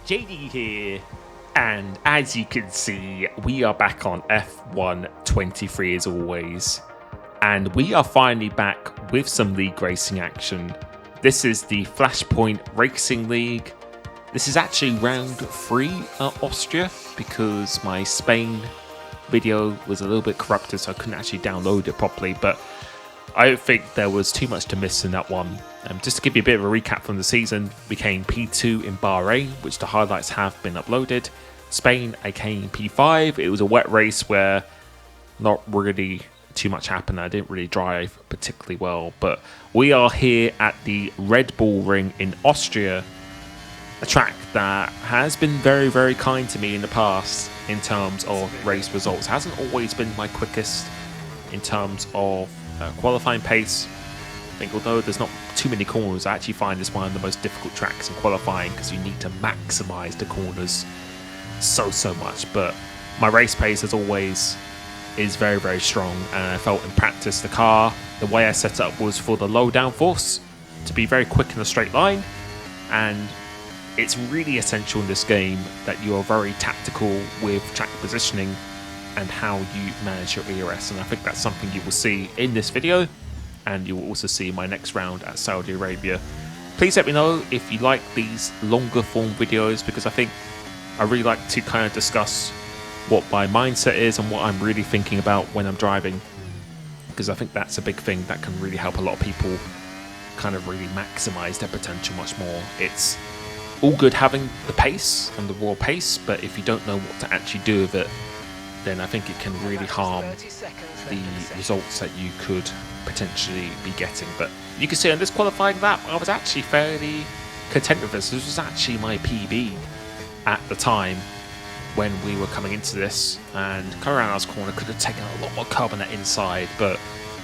JD here, and as you can see, we are back on F1 23 as always, and we are finally back with some league racing action. This is the Flashpoint Racing League. This is actually round 3 at Austria because my Spain video was a little bit corrupted, so I couldn't actually download it properly, but I don't think there was too much to miss in that one. Just to give you a bit of a recap from the season, we came P2 in Bahrain, which the highlights have been uploaded. Spain, I came P5. It was a wet race where not really too much happened. I didn't really drive particularly well, but we are here at the Red Bull Ring in Austria, a track that has been very, very kind to me in the past in terms of race results. It hasn't always been my quickest in terms of qualifying pace. I think although there's not too many corners, I actually find this one of the most difficult tracks in qualifying because you need to maximize the corners so much. But my race pace, as always, is very, very strong, and I felt in practice the car, the way I set it up was for the low downforce to be very quick in a straight line, and it's really essential in this game that you are very tactical with track positioning and how you manage your ERS, and I think that's something you will see in this video, and you will also see in my next round at Saudi Arabia. Please let me know if you like these longer form videos, because I think I really like to kind of discuss what my mindset is and what I'm really thinking about when I'm driving, because I think that's a big thing that can really help a lot of people kind of really maximize their potential much more. It's all good having the pace and the raw pace, but if you don't know what to actually do with it, then I think it can really harm the results that you could potentially be getting. But you can see on this qualifying lap, I was actually fairly content with this. This was actually my PB at the time when we were coming into this, and coming around this corner could have taken a lot more curb on that inside, but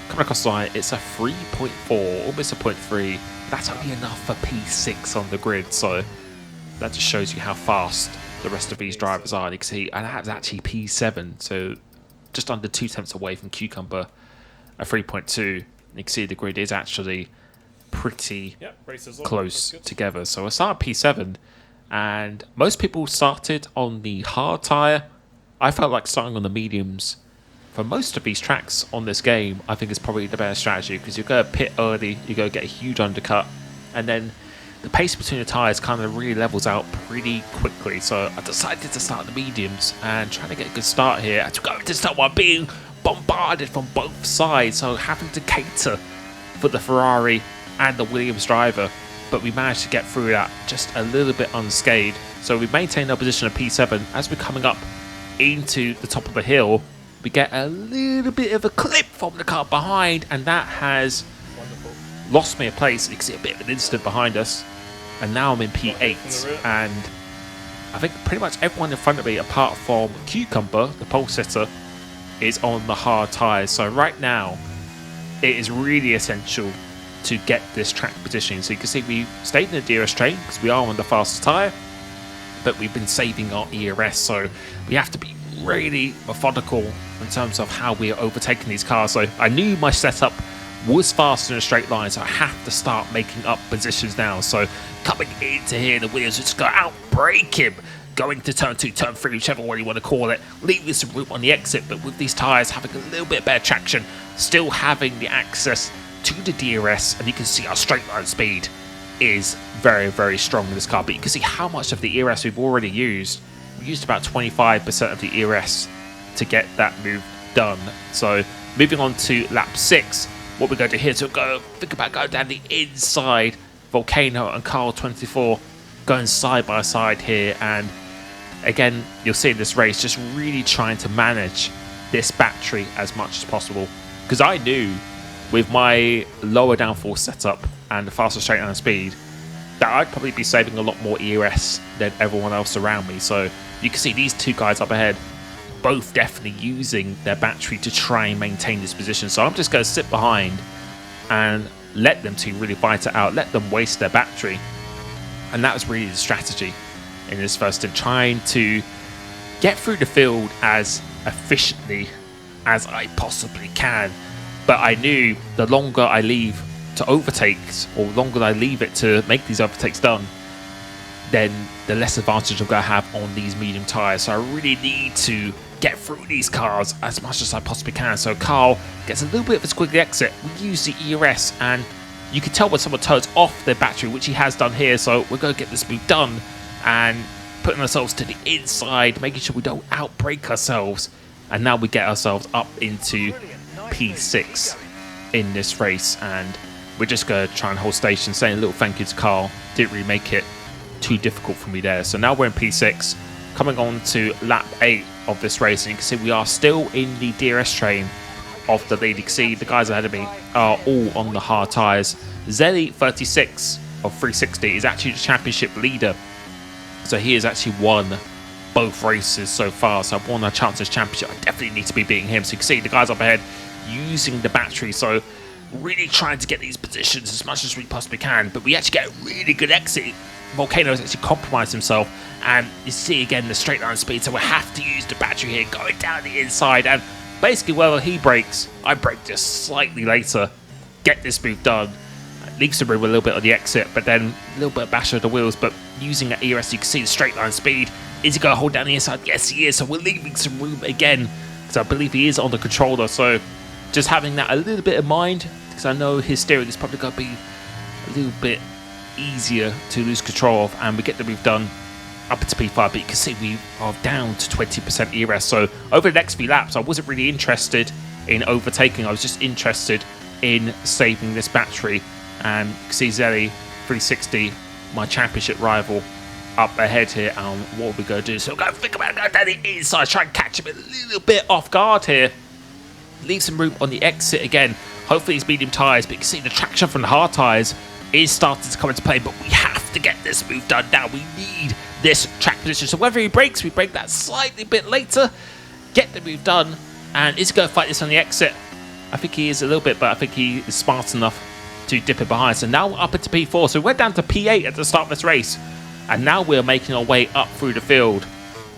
coming across the line, it's a 3.4, almost a 0.3. That's only enough for P6 on the grid, so that just shows you how fast the rest of these drivers are. And you can see, and that's actually P7, so just under 2 tenths away from Cucumber, a 3.2. You can see the grid is actually pretty close together. So I started P7, and most people started on the hard tyre. I felt like starting on the mediums for most of these tracks on this game. I think is probably the better strategy, because you go pit early, you go get a huge undercut, and then the pace between the tyres kind of really levels out pretty quickly. So I decided to start the mediums and trying to get a good start here. And to go to start while being bombarded from both sides, so having to cater for the Ferrari and the Williams driver. But we managed to get through that just a little bit unscathed. So we maintained our position at P7. As we're coming up into the top of the hill, we get a little bit of a clip from the car behind, and that has lost me a place. You can see a bit of an incident behind us, and now I'm in P8, and I think pretty much everyone in front of me apart from Cucumber, the pole sitter, is on the hard tyres. So right now it is really essential to get this track positioning. So you can see we stayed in the DRS train because we are on the fastest tyre, but we've been saving our ERS, so we have to be really methodical in terms of how we are overtaking these cars. So I knew my setup was faster in a straight line, so I have to start making up positions now. So coming into here, the Williams just go out, brake him, going to turn 2, turn 3, whichever one you want to call it, leaving some room on the exit, but with these tyres having a little bit better traction, still having the access to the DRS, and you can see our straight line speed is very, very strong in this car. But you can see how much of the ERS we've already used. We used about 25% of the ERS to get that move done. So moving on to lap 6, what we're going to do here is think about going down the inside. Volcano and Carl 24 going side by side here, and again you'll see in this race just really trying to manage this battery as much as possible, because I knew with my lower downforce setup and the faster straight line speed that I'd probably be saving a lot more ERS than everyone else around me. So you can see these two guys up ahead both definitely using their battery to try and maintain this position. So I'm just going to sit behind and let them two really fight it out, let them waste their battery. And that was really the strategy in this first stint, trying to get through the field as efficiently as I possibly can. But I knew the longer I leave to overtakes, or longer I leave it to make these overtakes done, then the less advantage I'm going to have on these medium tyres. So I really need to get through these cars as much as I possibly can. So Carl gets a little bit of a squiggly exit. We use the ERS, and you can tell when someone turns off their battery, which he has done here. So we're going to get this move done and putting ourselves to the inside, making sure we don't outbrake ourselves. And now we get ourselves up into P6 in this race, and we're just going to try and hold station, saying a little thank you to Carl. Didn't really make it too difficult for me there. So now we're in P6, coming on to lap 8 of this race, and you can see we are still in the DRS train of the lead. You can see the guys ahead of me are all on the hard tyres. Zelly 36 of 360 is actually the championship leader, so he has actually won both races so far. So I've won a Chancellor's Championship. I definitely need to be beating him. So you can see the guys up ahead using the battery, so really trying to get these positions as much as we possibly can. But we actually get a really good exit. Volcano has actually compromised himself, and you see again the straight line speed, so we have to use the battery here, going down the inside, and basically whether he breaks, I break just slightly later, get this move done. Leaves some room a little bit on the exit, but then a little bit of bash of the wheels. But using that ERS, you can see the straight line speed. Is he going to hold down the inside? Yes, he is. So we're leaving some room again, because I believe he is on the controller. So just having that a little bit in mind, because I know his steering is probably going to be a little bit easier to lose control of, and we get the move done up into P5. But you can see we are down to 20% ERS. So over the next few laps, I wasn't really interested in overtaking. I was just interested in saving this battery. And you can see Zelly 360, my championship rival, up ahead here. And what are we going to do? So we're going to think about going down the inside, try and catch him a little bit off guard here. Leave some room on the exit again. Hopefully it's medium tyres, but you can see the traction from the hard tyres is starting to come into play. But we have to get this move done now. We need this track position. So whether he breaks, we break that slightly bit later. Get the move done. And is he going to fight this on the exit? I think he is a little bit, but I think he is smart enough to dip it behind. So now we're up into P4. So we're down to P8 at the start of this race, and now we're making our way up through the field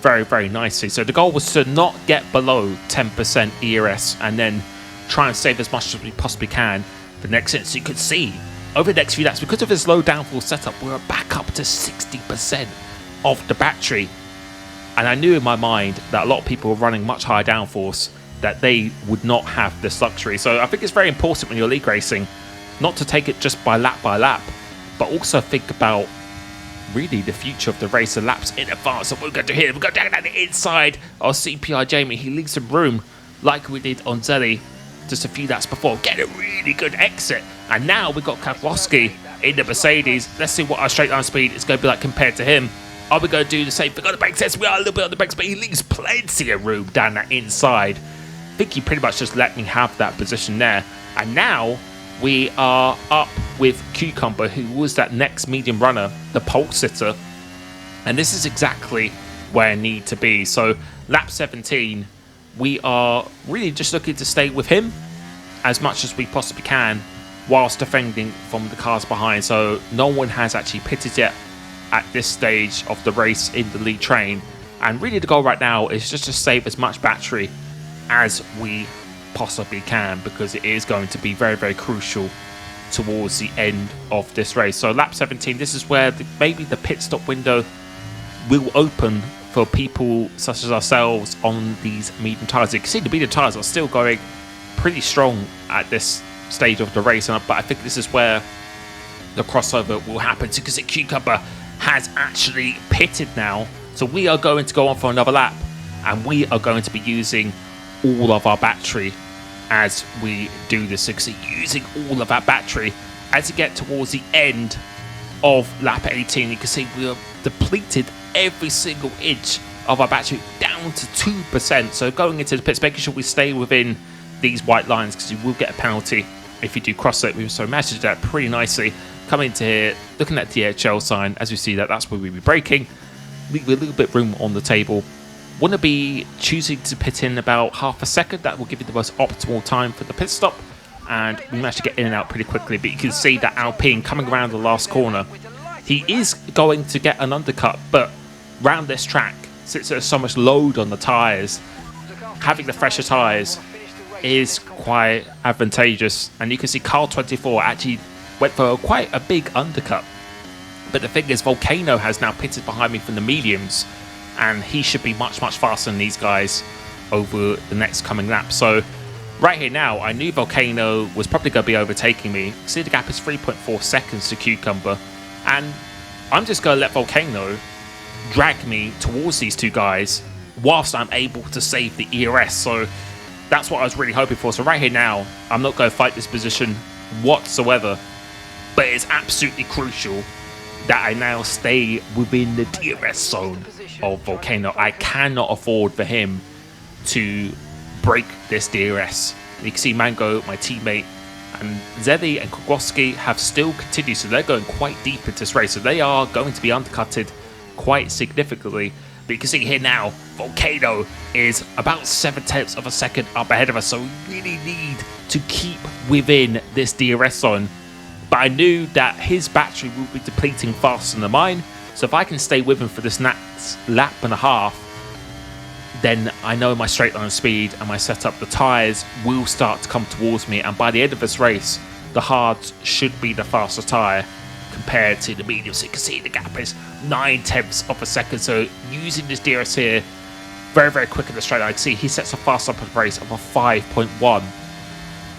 very, very nicely. So the goal was to not get below 10% ERS and then try and save as much as we possibly can the next instance. You could see over the next few laps, because of this low downforce setup, we're back up to 60% of the battery. And I knew in my mind that a lot of people were running much higher downforce, that they would not have this luxury. So I think it's very important when you're league racing not to take it just by lap, but also think about really the future of the race and laps in advance. So what we're going to do here, we're going down the inside of CPI Jamie. He leaves some room like we did on Zelly just a few laps before. Get a really good exit. And now we've got Kowalski in the Mercedes. Let's see what our straight line speed is going to be like compared to him. Are we going to do the same thing on the brakes? Yes, we are a little bit on the brakes, but he leaves plenty of room down that inside. I think he pretty much just let me have that position there. And now we are up with Cucumber, who was that next medium runner, the pole sitter. And this is exactly where I need to be. So lap 17, we are really just looking to stay with him as much as we possibly can whilst defending from the cars behind. So no one has actually pitted yet at this stage of the race in the lead train. And really the goal right now is just to save as much battery as we possibly can, because it is going to be very, very crucial towards the end of this race. So lap 17, this is where maybe the pit stop window will open for people such as ourselves on these medium tyres. You can see the medium tyres are still going pretty strong at this stage of the race, but I think this is where the crossover will happen. So because Cucumber has actually pitted now, so we are going to go on for another lap, and we are going to be using all of our battery as we do this. So using all of our battery as you get towards the end of lap 18, you can see we have depleted every single inch of our battery down to 2%. So going into the pits, making sure we stay within these white lines, because you will get a penalty if you do cross it. So managed that pretty nicely. Come into here, looking at the DHL sign, as we see that's where we'll be braking. Leave a little bit room on the table. Want to be choosing to pit in about half a second. That will give you the most optimal time for the pit stop, and we managed to get in and out pretty quickly. But you can see that Alpine coming around the last corner, he is going to get an undercut, but round this track, since there's so much load on the tyres, having the fresher tyres is quite advantageous. And you can see Carl 24 actually went for quite a big undercut But the thing is, Volcano has now pitted behind me from the mediums, and he should be much, much faster than these guys over the next coming lap. So right here now, I knew Volcano was probably going to be overtaking me. See, the gap is 3.4 seconds to Cucumber, and I'm just going to let Volcano drag me towards these two guys whilst I'm able to save the ERS. So that's what I was really hoping for. So right here now, I'm not going to fight this position whatsoever, but it's absolutely crucial that I now stay within the DRS zone of Volcano. I cannot afford for him to break this DRS. You can see Mango, my teammate, and Zeddy and Kogowski have still continued, so they're going quite deep into this race. So they are going to be undercutted quite significantly. But you can see here now, Volcano is about 0.7 of a second up ahead of us, so we really need to keep within this DRS zone. But I knew that his battery will be depleting faster than mine, so if I can stay with him for this next lap and a half, then I know my straight line speed and my setup, the tyres will start to come towards me, and by the end of this race, the hards should be the faster tyre compared to the medium. So you can see the gap is 0.9 of a second, so using this DRS here, very, very quick in the straight line. I can see he sets a fast up of race of a 5.1,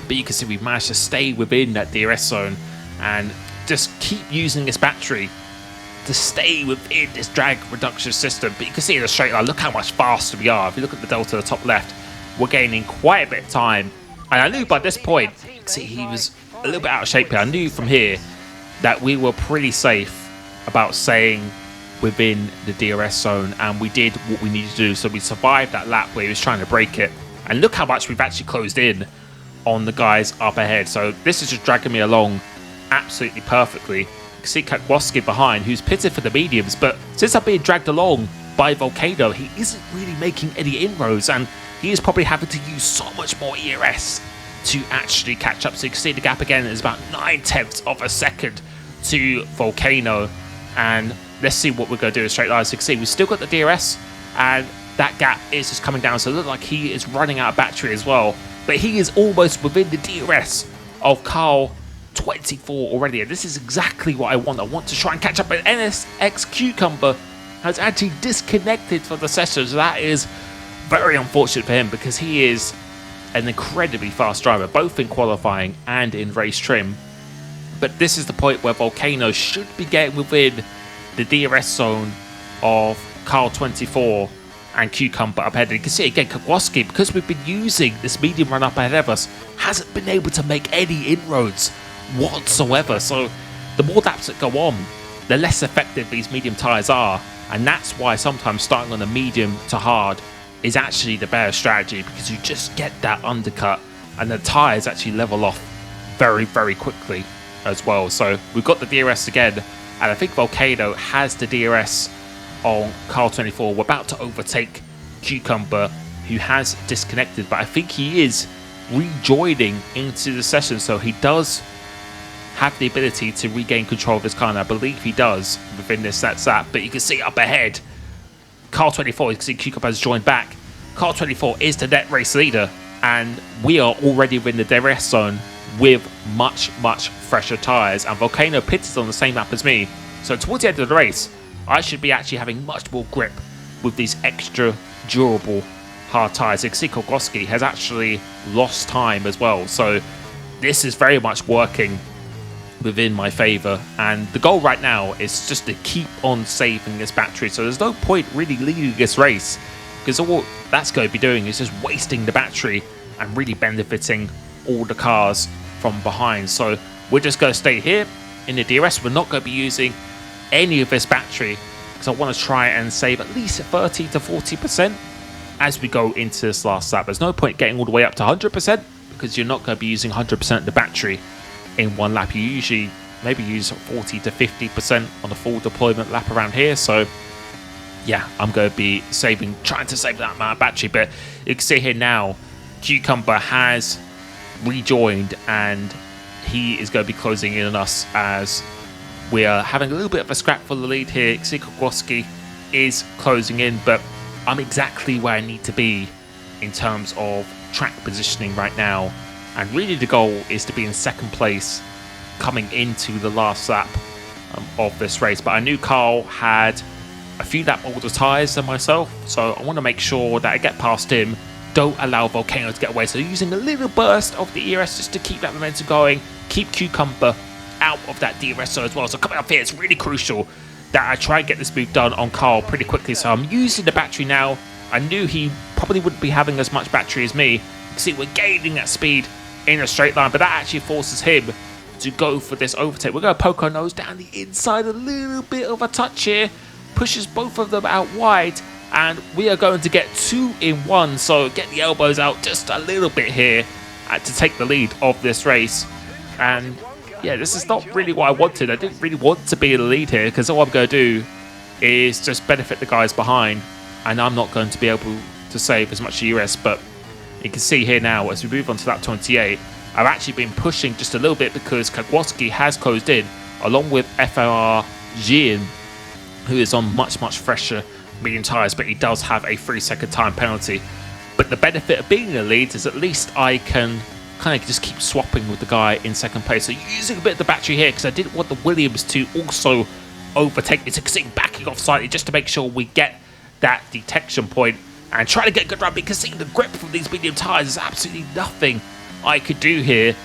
but you can see we've managed to stay within that DRS zone and just keep using this battery to stay within this drag reduction system. But you can see in the straight line, look how much faster we are. If you look at the delta at the top left, we're gaining quite a bit of time. And I knew by this point, you can see he was a little bit out of shape here. I knew from here that we were pretty safe about staying within the DRS zone, and we did what we needed to do. So we survived that lap where he was trying to break it. And look how much we've actually closed in on the guys up ahead. So this is just dragging me along absolutely perfectly. You can see Kogowski behind, who's pitted for the mediums, but since I'm being dragged along by Volcano, he isn't really making any inroads, and he is probably having to use so much more ERS to actually catch up. So you can see the gap again is about 0.9 of a second to Volcano, and let's see what we're going to do in straight lines. So you can see we've still got the DRS, and that gap is just coming down, so it looks like he is running out of battery as well, but he is almost within the DRS of Carl 24 already, and this is exactly what I want. I want to try and catch up, but NSX Cucumber has actually disconnected from the session, so that is very unfortunate for him because he is an incredibly fast driver, both in qualifying and in race trim. But this is the point where Volcano should be getting within the DRS zone of Carl 24 and Cucumber up ahead. And you can see again, Kogowski, because we've been using this medium run up ahead of us, hasn't been able to make any inroads whatsoever. So the more laps that go on, the less effective these medium tyres are, and that's why sometimes starting on the medium to hard is actually the better strategy, because you just get that undercut and the tyres actually level off very, very quickly as well. So we've got the DRS again, and I think Volcano has the DRS on Carl 24. We're about to overtake Cucumber, who has disconnected, but I think he is rejoining into the session, so he does have the ability to regain control of his car, and I believe he does within this that's that. But you can see up ahead, Carl 24, you can see Cucumber has joined back. Carl 24 is the net race leader, and we are already within the DRS zone with much, much fresher tyres, and Volcano pitted on the same lap as me. So towards the end of the race, I should be actually having much more grip with these extra durable hard tyres. You can see Kogowski has actually lost time as well, so this is very much working within my favour, and the goal right now is just to keep on saving this battery. So there's no point really leading this race, because all that's going to be doing is just wasting the battery and really benefiting all the cars from behind. So we're just going to stay here in the DRS. We're not going to be using any of this battery, because I want to try and save at least 30 to 40% as we go into this last lap. There's no point getting all the way up to 100%, because you're not going to be using 100% of the battery in one lap. You usually maybe use 40 to 50% on a full deployment lap around here. So yeah, I'm going to be trying to save that amount of battery. But you can see here now, Cucumber has rejoined, and he is going to be closing in on us as we are having a little bit of a scrap for the lead here. Kogowski is closing in, but I'm exactly where I need to be in terms of track positioning right now. And really the goal is to be in second place coming into the last lap of this race. But I knew Carl had a few lap older tyres than myself, so I want to make sure that I get past him, don't allow Volcano to get away. So using a little burst of the ERS just to keep that momentum going, keep Cucumber out of that DRS zone as well. So coming up here, it's really crucial that I try and get this move done on Carl pretty quickly. So I'm using the battery now. I knew he probably wouldn't be having as much battery as me. You can see we're gaining that speed in a straight line, but that actually forces him to go for this overtake. We're going to poke our nose down the inside, a little bit of a touch here, pushes both of them out wide, and we are going to get 2 in 1. So get the elbows out just a little bit here to take the lead of this race. And yeah, this is not really what I wanted. I didn't really want to be in the lead here, because all I'm going to do is just benefit the guys behind, and I'm not going to be able to save as much ERS. But you can see here now, as we move on to lap 28, I've actually been pushing just a little bit because Kagwoski has closed in, along with FRL, who is on much fresher medium tyres, but he does have a 3-second time penalty. But the benefit of being in the lead is at least I can kind of just keep swapping with the guy in second place. So using a bit of the battery here, because I didn't want the Williams to also overtake me, so backing off slightly just to make sure we get that detection point and try to get a good run, because seeing the grip from these medium tyres is absolutely nothing I could do here.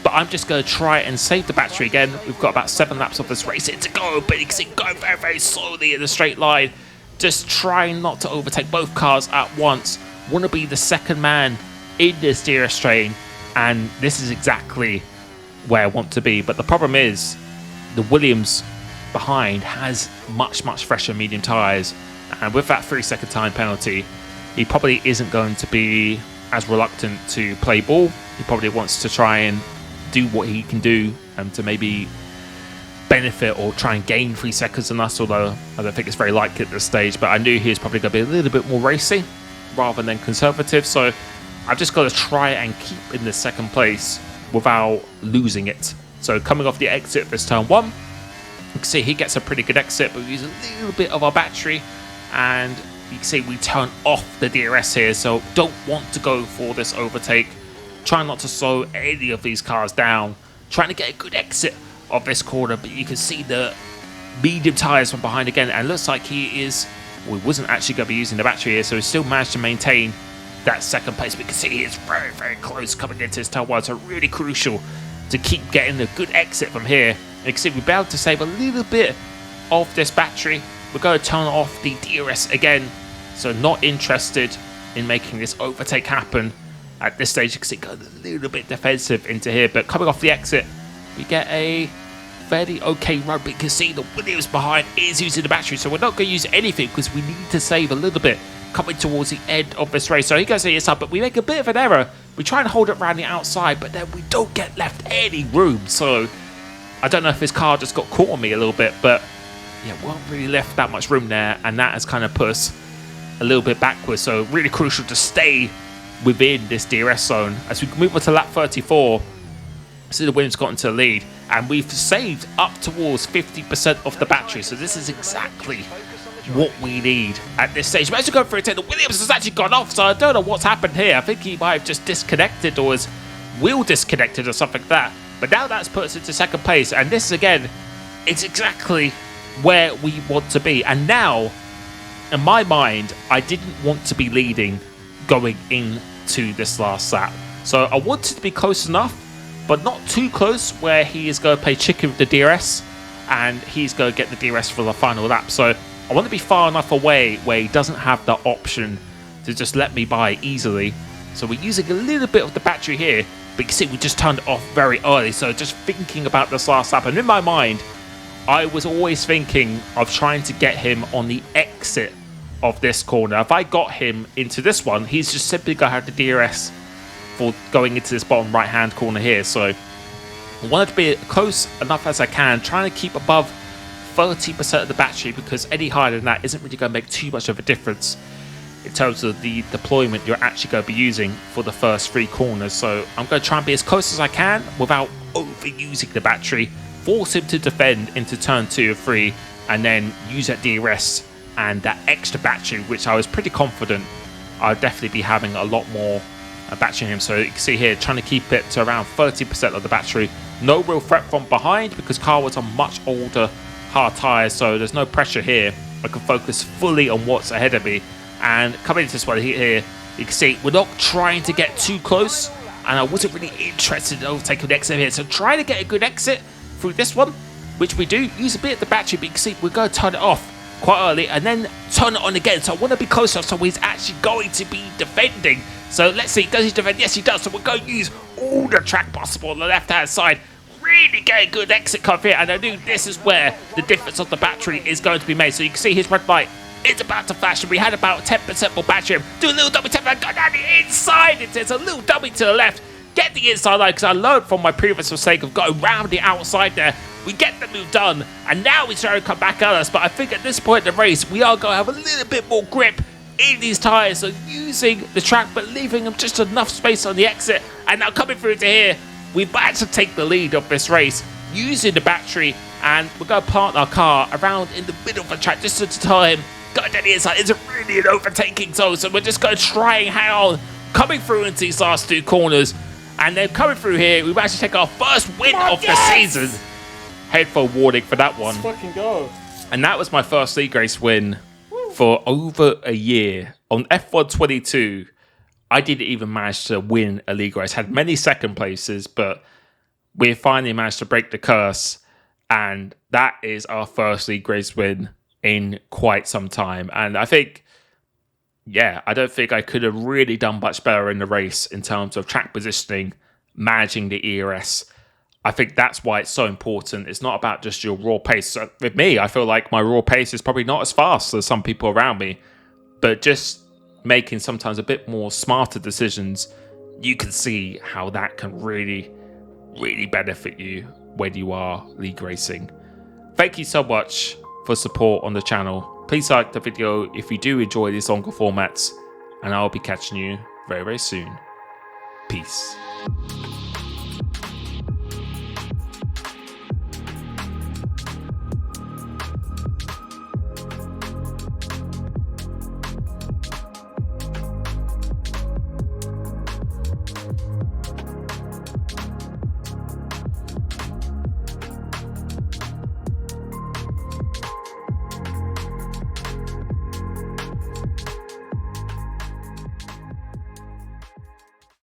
But I'm just going to try and save the battery again. We've got about 7 laps of this race to go, but you can see going very slowly in the straight line, just trying not to overtake both cars at once. Want to be the second man in this DRS train, and this is exactly where I want to be. But the problem is the Williams behind has much fresher medium tyres, and with that 3-second time penalty, he probably isn't going to be as reluctant to play ball. He probably wants to try and do what he can do to maybe benefit or try and gain 3 seconds on us, although I don't think it's very likely at this stage. But I knew he was probably going to be a little bit more racy rather than conservative, so I've just got to try and keep in the second place without losing it. So coming off the exit of this turn 1, you can see he gets a pretty good exit, but we use a little bit of our battery, and you can see we turn off the DRS here, so don't want to go for this overtake. Trying not to slow any of these cars down, trying to get a good exit of this corner, but you can see the medium tyres from behind again, and it looks like he wasn't actually going to be using the battery here, so he still managed to maintain that second place. We can see he is very close coming into his turn 1, so really crucial to keep getting a good exit from here. You can see we're able to save a little bit of this battery. We're going to turn off the DRS again, so not interested in making this overtake happen. At this stage, you can see going a little bit defensive into here, but coming off the exit, we get a fairly okay run. But you can see the Williams behind is using the battery, so we're not going to use anything because we need to save a little bit coming towards the end of this race. So he goes to his side, but we make a bit of an error. We try and hold it around the outside, but then we don't get left any room. So I don't know if his car just got caught on me a little bit, but yeah, we weren't really left that much room there, and that has kind of put us a little bit backwards. So really crucial to stay within this DRS zone. As we move on to lap 34, see the Williams got into the lead, and we've saved up towards 50% of the battery, so this is exactly what we need at this stage. But as we go through it, the Williams has actually gone off, so I don't know what's happened here. I think he might have just disconnected, or his wheel disconnected or something like that. But now that's put us into second place, and this again, it's exactly where we want to be. And now, in my mind, I didn't want to be leading going into this last lap, so I wanted to be close enough, but not too close where he is going to play chicken with the DRS and he's going to get the DRS for the final lap. So I want to be far enough away where he doesn't have the option to just let me by easily. So we're using a little bit of the battery here, but you can see we just turned it off very early. So just thinking about this last lap, and in my mind I was always thinking of trying to get him on the exit of this corner. If I got him into this one, he's just simply going to have the DRS for going into this bottom right hand corner here. So I wanted to be close enough as I can, trying to keep above 30% of the battery, because any higher than that isn't really going to make too much of a difference in terms of the deployment you're actually going to be using for the first 3 corners. So I'm going to try and be as close as I can without overusing the battery, force him to defend into turn 2 or 3, and then use that DRS and that extra battery, which I was pretty confident I'd definitely be having a lot more battery in him. So you can see here, trying to keep it to around 30% of the battery. No real threat from behind because Carl was a much older hard tyres, so there's no pressure here. I can focus fully on what's ahead of me. And coming into this one here, you can see we're not trying to get too close, and I wasn't really interested in overtaking the exit here. So try to get a good exit through this one, which we do. Use a bit of the battery, but you can see we're going to turn it off quite early and then turn it on again. So I want to be closer, so he's actually going to be defending. So let's see, does he defend? Yes, he does. So we're going to use all the track possible on the left-hand side. Really get a good exit cut here, and I knew this is where the difference of the battery is going to be made. So you can see his red light. It's about to flash, and we had about 10% more battery. Do a little dummy tap and go down the inside. It's a little dummy to the left. Get the inside line, because I learned from my previous mistake of going around the outside there. We get the move done, and now he's trying to come back at us. But I think at this point in the race, we are going to have a little bit more grip in these tyres. So using the track, but leaving them just enough space on the exit. And now coming through to here, we've managed to take the lead of this race using the battery. And we're going to plant our car around in the middle of the track just to tell him, go down the inside. It's really an overtaking zone, so we're just going to try and hang on, coming through into these last two corners. And then coming through here, we've actually taken our first win of the season. Head for a warning for that one. Let's fucking go. And that was my first league race win for over a year. On F1 22, I didn't even manage to win a league race. Had many second places, but we finally managed to break the curse. And that is our first league race win in quite some time. And I think, yeah, I don't think I could have really done much better in the race in terms of track positioning, managing the ERS. I think that's why it's so important. It's not about just your raw pace. So with me, I feel like my raw pace is probably not as fast as some people around me, but just making sometimes a bit more smarter decisions, you can see how that can really, really benefit you when you are league racing. Thank you so much for support on the channel. Please like the video if you do enjoy these longer formats, and I'll be catching you very, very soon. Peace.